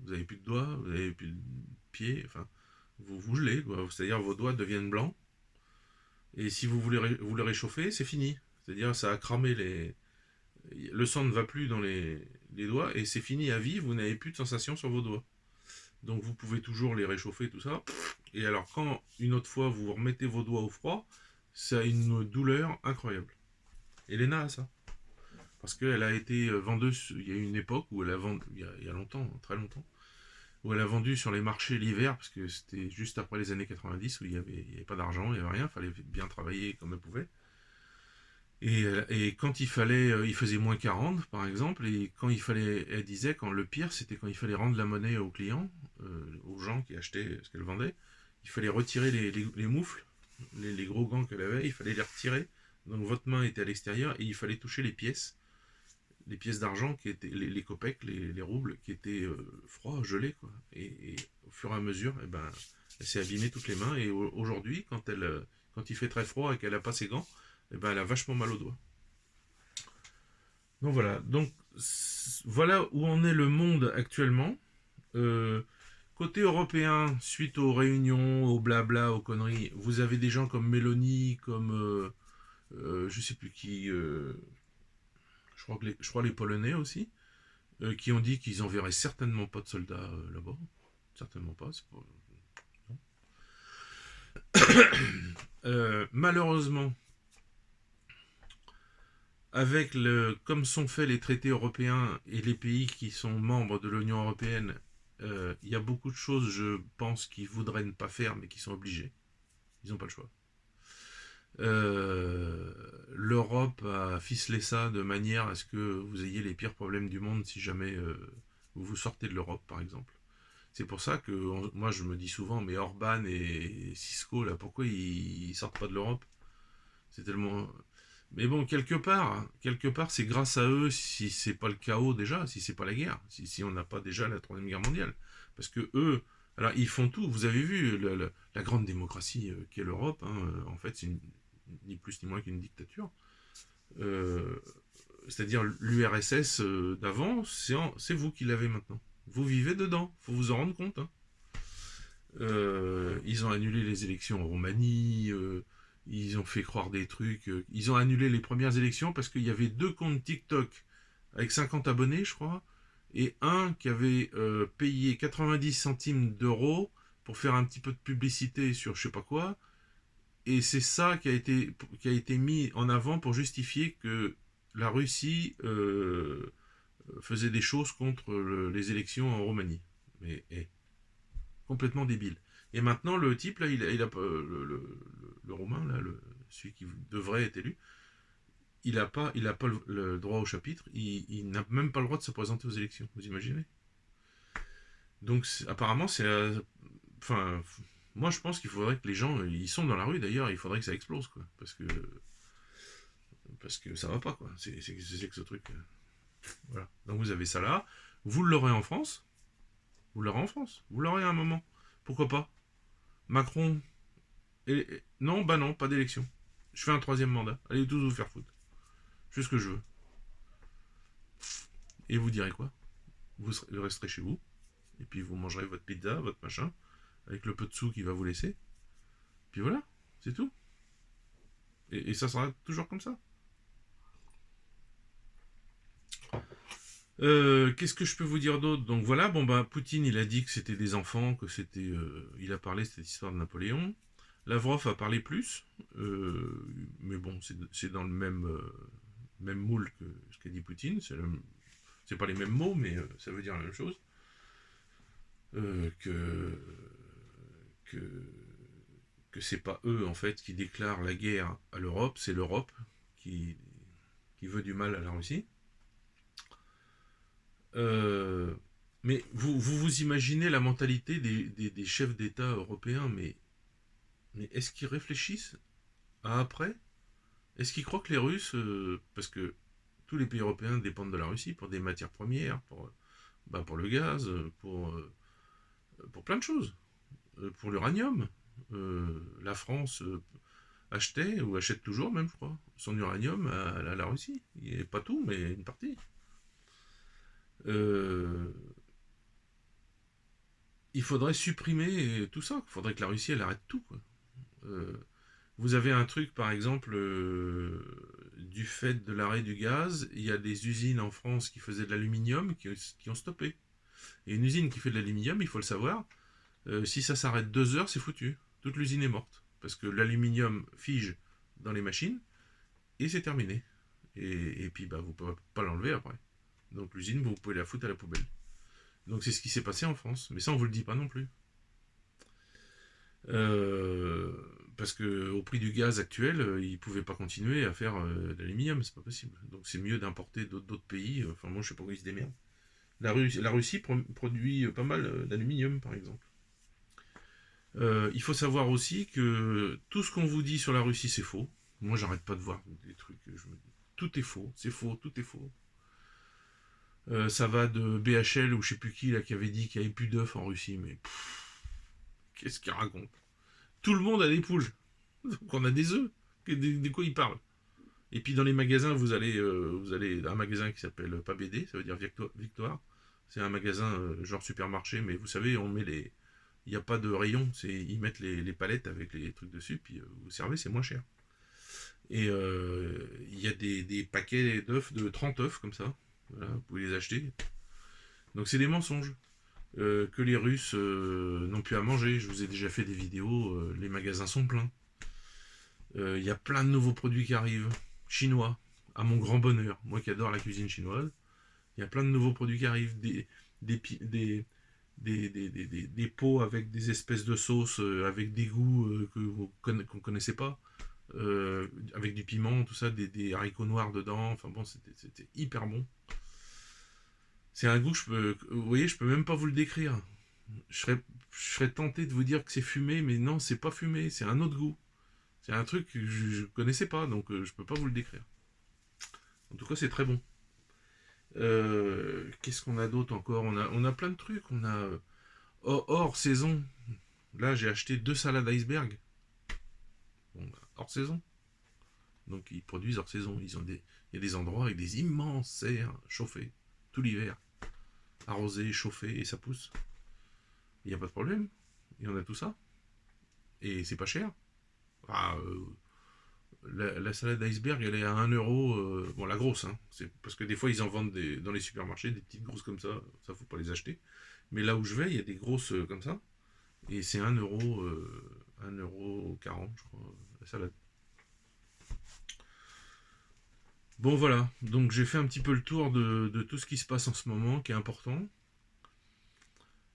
Vous avez plus de doigts, vous avez plus de pieds, enfin, vous gelez, quoi. C'est-à-dire vos doigts deviennent blancs, et si vous voulez vous les réchauffer, c'est fini. C'est-à-dire ça a cramé les... Le sang ne va plus dans les doigts, et c'est fini à vie, vous n'avez plus de sensation sur vos doigts. Donc vous pouvez toujours les réchauffer, tout ça. Et alors quand une autre fois vous remettez vos doigts au froid, ça a une douleur incroyable. Elena a ça. Parce qu'elle a été vendeuse, il y a eu une époque où elle a vendu, il y a longtemps, très longtemps, où elle a vendu sur les marchés l'hiver, parce que c'était juste après les années 90, où il y avait pas d'argent, il n'y avait rien, il fallait bien travailler comme elle pouvait. Et quand il faisait moins 40 par exemple, et quand il fallait, elle disait, quand le pire c'était quand il fallait rendre la monnaie aux clients, aux gens qui achetaient ce qu'elle vendait, il fallait retirer les moufles, les gros gants qu'elle avait, il fallait les retirer, donc votre main était à l'extérieur et il fallait toucher les pièces d'argent qui étaient, les copecs, les roubles qui étaient froids, gelés, quoi. Et au fur et à mesure, eh ben, elle s'est abîmée toutes les mains, et aujourd'hui, quand il fait très froid et qu'elle n'a pas ses gants, eh ben, elle a vachement mal aux doigts. Donc voilà, voilà où en est le monde actuellement. Euh, Côté européen, suite aux réunions, aux blabla, aux conneries, vous avez des gens comme Mélanie, comme je sais plus qui, je crois les Polonais aussi, qui ont dit qu'ils enverraient certainement pas de soldats là-bas. Certainement pas. Malheureusement, comme sont faits les traités européens et les pays qui sont membres de l'Union européenne, il y a beaucoup de choses, je pense, qu'ils voudraient ne pas faire, mais qui sont obligés. Ils n'ont pas le choix. L'Europe a ficelé ça de manière à ce que vous ayez les pires problèmes du monde si jamais vous vous sortez de l'Europe, par exemple. C'est pour ça que moi je me dis souvent, mais Orban et Cisco, là, pourquoi ils sortent pas de l'Europe? C'est tellement... Mais bon, quelque part, c'est grâce à eux si c'est pas le chaos déjà, si c'est pas la guerre, si on n'a pas déjà la Troisième Guerre mondiale. Parce que eux, alors ils font tout, vous avez vu la grande démocratie qu'est l'Europe, hein, en fait c'est ni plus ni moins qu'une dictature. Euh, C'est-à-dire l'URSS d'avant, c'est vous qui l'avez maintenant. Vous vivez dedans, faut vous en rendre compte. Hein. Ils ont annulé les élections en Roumanie, ils ont fait croire des trucs, ils ont annulé les premières élections parce qu'il y avait 2 comptes TikTok avec 50 abonnés, je crois, et un qui avait payé 90 centimes d'euros pour faire un petit peu de publicité sur je sais pas quoi, et c'est ça qui a été mis en avant pour justifier que la Russie faisait des choses contre les élections en Roumanie. Mais complètement débile. Et maintenant, le type, là, il a le Roumain, là, celui qui devrait être élu, il a pas le droit au chapitre, il n'a même pas le droit de se présenter aux élections, vous imaginez? Donc apparemment c'est... Enfin, moi je pense qu'il faudrait que les gens, ils sont dans la rue d'ailleurs, il faudrait que ça explose, quoi, parce que ça va pas, quoi, c'est que ce truc... voilà. Donc vous avez ça là, vous l'aurez en France, vous l'aurez à un moment, pourquoi pas? Macron, non, bah non, pas d'élection. Je fais un troisième mandat, allez tous vous faire foutre, je fais ce que je veux. Et vous direz quoi? Vous resterez chez vous, et puis vous mangerez votre pizza, votre machin, avec le peu de sous qu'il va vous laisser. Puis voilà, c'est tout. Et ça sera toujours comme ça. Qu'est-ce que je peux vous dire d'autre? Donc voilà, bon bah Poutine il a dit que c'était des enfants, que c'était, il a parlé cette histoire de Napoléon. Lavrov a parlé plus, mais bon c'est dans le même moule que ce qu'a dit Poutine. C'est pas les mêmes mots, mais ça veut dire la même chose. Euh, que que que c'est pas eux en fait qui déclarent la guerre à l'Europe, c'est l'Europe qui qui veut du mal à la Russie. Euh, mais vous imaginez la mentalité des chefs d'État européens, mais est-ce qu'ils réfléchissent à après? Est-ce qu'ils croient que les Russes, parce que tous les pays européens dépendent de la Russie pour des matières premières, pour le gaz, pour plein de choses, pour l'uranium. La France achetait, ou achète toujours même, je crois, son uranium à la Russie. Et pas tout, mais une partie. Euh, il faudrait supprimer tout ça. Il faudrait que la Russie, elle arrête tout, quoi. Euh, vous avez un truc, par exemple, du fait de l'arrêt du gaz, il y a des usines en France qui faisaient de l'aluminium qui ont stoppé. Et une usine qui fait de l'aluminium, il faut le savoir, si ça s'arrête 2 heures, c'est foutu. Toute l'usine est morte. Parce que l'aluminium fige dans les machines et c'est terminé. Et puis, bah, vous ne pouvez pas l'enlever après. Donc l'usine, vous pouvez la foutre à la poubelle. Donc c'est ce qui s'est passé en France. Mais ça, on ne vous le dit pas non plus. Euh, Parce que au prix du gaz actuel, ils ne pouvaient pas continuer à faire de l'aluminium, c'est pas possible. Donc c'est mieux d'importer d'autres pays. Enfin, moi, je sais pas où ils se démerdent. La Russie produit pas mal d'aluminium, par exemple. Il faut savoir aussi que tout ce qu'on vous dit sur la Russie, c'est faux. Moi, j'arrête pas de voir des trucs. Tout est faux, c'est faux, tout est faux. Ça va de BHL ou je sais plus qui là qui avait dit qu'il n'y avait plus d'œufs en Russie, mais qu'est-ce qu'il raconte? Tout le monde a des poules, donc on a des œufs. De quoi il parle? Et puis dans les magasins, vous allez un magasin qui s'appelle pas BD, ça veut dire Victoire. C'est un magasin genre supermarché, mais vous savez, on met les, il n'y a pas de rayon, ils mettent les palettes avec les trucs dessus, puis vous servez, c'est moins cher. Et il y a des paquets d'œufs, de 30 œufs comme ça, voilà, vous pouvez les acheter. Donc c'est des mensonges que les Russes n'ont plus à manger. Je vous ai déjà fait des vidéos, les magasins sont pleins. Il y a plein de nouveaux produits qui arrivent, chinois, à mon grand bonheur. Moi qui adore la cuisine chinoise, il y a plein de nouveaux produits qui arrivent, des, des pots avec des espèces de sauces, avec des goûts qu'on ne connaissait pas, avec du piment, tout ça, des haricots noirs dedans. Enfin bon, c'était hyper bon. C'est un goût, vous voyez, je peux même pas vous le décrire. Je serais tenté de vous dire que c'est fumé, mais non, c'est pas fumé, c'est un autre goût. C'est un truc que je connaissais pas, donc je peux pas vous le décrire. En tout cas, c'est très bon. Qu'est-ce qu'on a d'autre encore? On a plein de trucs. On a hors saison. Là, j'ai acheté 2 salades iceberg. Bon, bah, hors saison. Donc, ils produisent hors saison. Il y a des endroits avec des immenses serres chauffées tout l'hiver, arrosées, chauffées, et ça pousse. Il n'y a pas de problème. Il y en a tout ça. Et c'est pas cher. Ah, la salade iceberg, elle est à 1 euro. Bon, la grosse, hein. C'est parce que des fois, ils en vendent dans les supermarchés, des petites grosses comme ça, faut pas les acheter. Mais là où je vais, il y a des grosses comme ça. Et c'est 1 euro, 1,40 € je crois, la salade. Bon voilà, donc j'ai fait un petit peu le tour de tout ce qui se passe en ce moment, qui est important.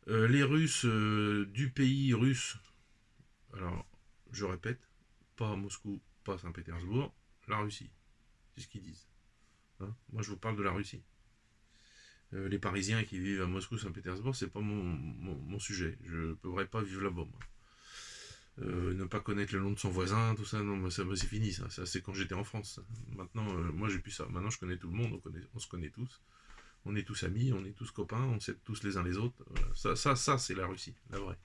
Les Russes, du pays russe, alors je répète, pas Moscou, pas Saint-Pétersbourg, la Russie. c'est ce qu'ils disent. Hein, moi, je vous parle de la Russie. Les Parisiens qui vivent à Moscou, Saint-Pétersbourg, c'est pas mon sujet. Je ne pourrais pas vivre là-bas, moi. Ne pas connaître le nom de son voisin, tout ça, non, moi, c'est fini, ça c'est quand j'étais en France. Maintenant, moi, j'ai plus ça. Maintenant, je connais tout le monde, on se connaît tous. On est tous amis, on est tous copains, on s'aide tous les uns les autres. Voilà. Ça c'est la Russie, la vraie.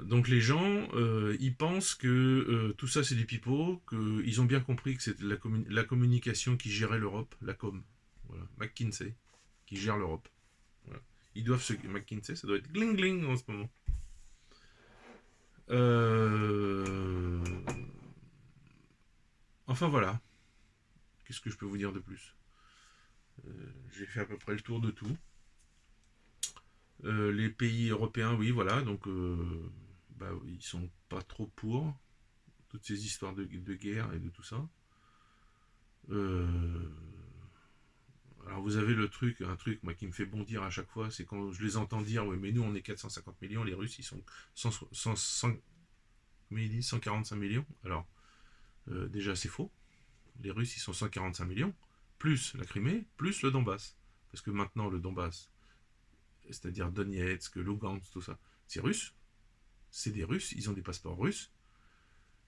Donc les gens, ils pensent que tout ça c'est du pipeau, qu'ils ont bien compris que c'est la communication qui gérait l'Europe, la com. Voilà. McKinsey, qui gère l'Europe. Voilà. Ils doivent se... McKinsey, ça doit être gling gling en ce moment. Euh... Enfin voilà. Qu'est-ce que je peux vous dire de plus? J'ai fait à peu près le tour de tout. Les pays européens, oui, voilà, donc bah, ils sont pas trop pour toutes ces histoires de guerre et de tout ça. Euh, alors vous avez un truc moi qui me fait bondir à chaque fois, c'est quand je les entends dire, oui, mais nous on est 450 millions, les Russes ils sont 100 mais ils disent 145 millions. Alors déjà c'est faux. Les Russes ils sont 145 millions, plus la Crimée, plus le Donbass. Parce que maintenant le Donbass, c'est-à-dire Donetsk, Lugansk, tout ça, c'est russe. C'est des Russes, ils ont des passeports russes.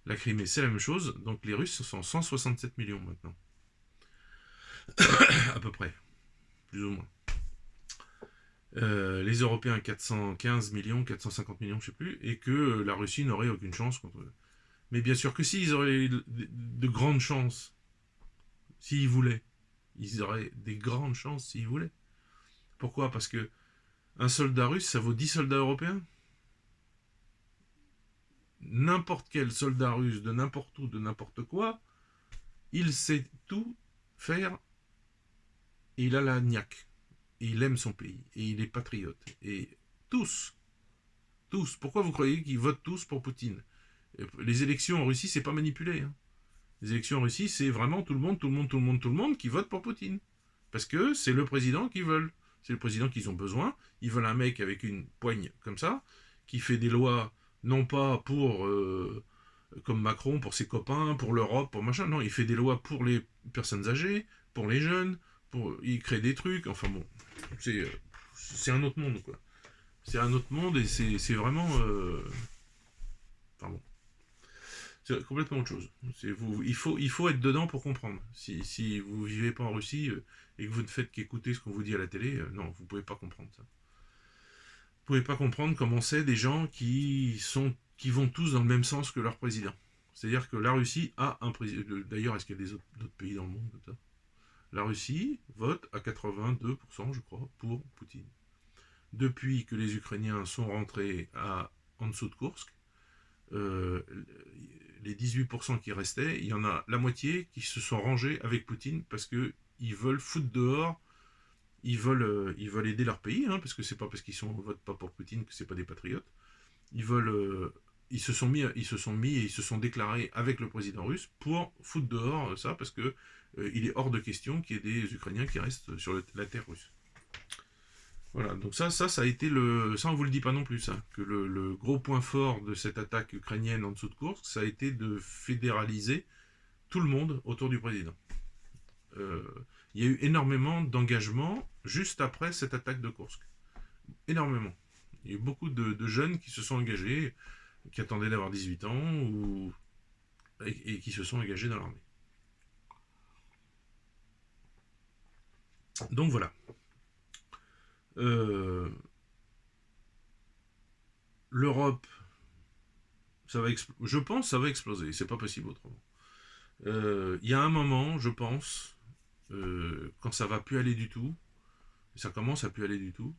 La Crimée, c'est la même chose, donc les Russes sont 167 millions maintenant. À peu près, plus ou moins. Les Européens 415 millions, 450 millions, je sais plus, et que la Russie n'aurait aucune chance contre eux. Mais bien sûr que si, ils auraient de grandes chances, s'ils voulaient. Ils auraient des grandes chances s'ils voulaient. Pourquoi? Parce que un soldat russe, ça vaut 10 soldats européens. N'importe quel soldat russe de n'importe où, de n'importe quoi, il sait tout faire et il a la niaque. Et il aime son pays. Et il est patriote. Et tous, tous. Pourquoi vous croyez qu'ils votent tous pour Poutine? Les élections en Russie, c'est pas manipulé. Hein. Les élections en Russie, c'est vraiment tout le monde, tout le monde, tout le monde, tout le monde qui vote pour Poutine. Parce que c'est le président qu'ils veulent. C'est le président qu'ils ont besoin. Ils veulent un mec avec une poigne comme ça, qui fait des lois, non pas pour... comme Macron, pour ses copains, pour l'Europe, pour machin. Non, il fait des lois pour les personnes âgées, pour les jeunes, il crée des trucs. Enfin bon, c'est un autre monde, quoi. C'est un autre monde et c'est vraiment... Enfin bon, c'est complètement autre chose. Il faut être dedans pour comprendre. Si vous ne vivez pas en Russie et que vous ne faites qu'écouter ce qu'on vous dit à la télé, non, vous ne pouvez pas comprendre ça. Vous ne pouvez pas comprendre comment c'est des gens qui vont tous dans le même sens que leur président. C'est-à-dire que la Russie a un président. D'ailleurs, est-ce qu'il y a d'autres pays dans le monde comme ça? La Russie vote à 82%, je crois, pour Poutine. Depuis que les Ukrainiens sont rentrés en dessous de Koursk, euh, les 18% qui restaient, il y en a la moitié qui se sont rangés avec Poutine parce qu'ils veulent foutre dehors, ils veulent aider leur pays, hein, parce que c'est pas parce qu'ils votent pas pour Poutine que c'est pas des patriotes. Ils veulent, ils se sont mis et ils se sont déclarés avec le président russe pour foutre dehors ça parce que il est hors de question qu'il y ait des Ukrainiens qui restent sur la terre russe. Voilà, donc ça a été ça on vous le dit pas non plus, ça, que le gros point fort de cette attaque ukrainienne en dessous de Koursk, ça a été de fédéraliser tout le monde autour du président. Il y a eu énormément d'engagement juste après cette attaque de Koursk. Énormément. Il y a eu beaucoup de jeunes qui se sont engagés, qui attendaient d'avoir 18 ans, et qui se sont engagés dans l'armée. Donc voilà. L'Europe, je pense que ça va exploser, c'est pas possible autrement. Il y a un moment, je pense, quand ça va plus aller du tout, ça commence à plus aller du tout,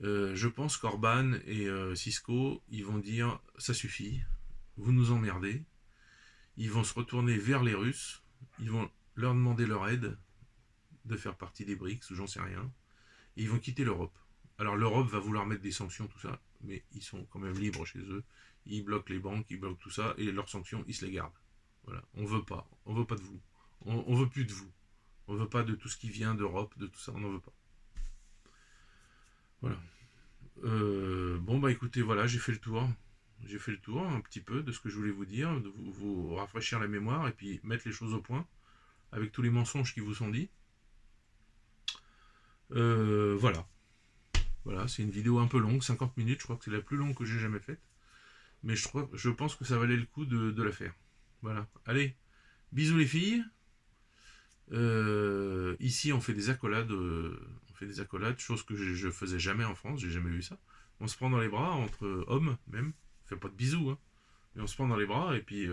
je pense qu'Orban et Cisco, ils vont dire ça suffit, vous nous emmerdez, ils vont se retourner vers les Russes, ils vont leur demander leur aide de faire partie des BRICS ou j'en sais rien, et ils vont quitter l'Europe. Alors l'Europe va vouloir mettre des sanctions, tout ça, mais ils sont quand même libres chez eux, ils bloquent les banques, ils bloquent tout ça, et leurs sanctions, ils se les gardent. Voilà, on veut pas de vous, on veut plus de vous, on veut pas de tout ce qui vient d'Europe, de tout ça, on n'en veut pas. Voilà. Bon bah écoutez, voilà, j'ai fait le tour. J'ai fait le tour un petit peu de ce que je voulais vous dire, de vous rafraîchir la mémoire et puis mettre les choses au point avec tous les mensonges qui vous sont dits. Voilà. Voilà, c'est une vidéo un peu longue, 50 minutes, je crois que c'est la plus longue que j'ai jamais faite. Mais je pense que ça valait le coup de la faire. Voilà. Allez, bisous les filles. Ici, on fait des accolades, chose que je faisais jamais en France, j'ai jamais vu ça. On se prend dans les bras, entre hommes même. On fait pas de bisous, hein. Mais on se prend dans les bras, et puis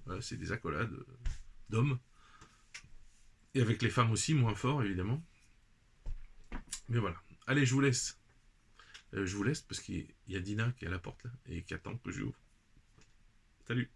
voilà, c'est des accolades d'hommes. Et avec les femmes aussi, moins fort, évidemment. Mais voilà. Allez, je vous laisse. Je vous laisse parce qu'il y a Dina qui est à la porte, là, et qui attend que je ouvre. Salut.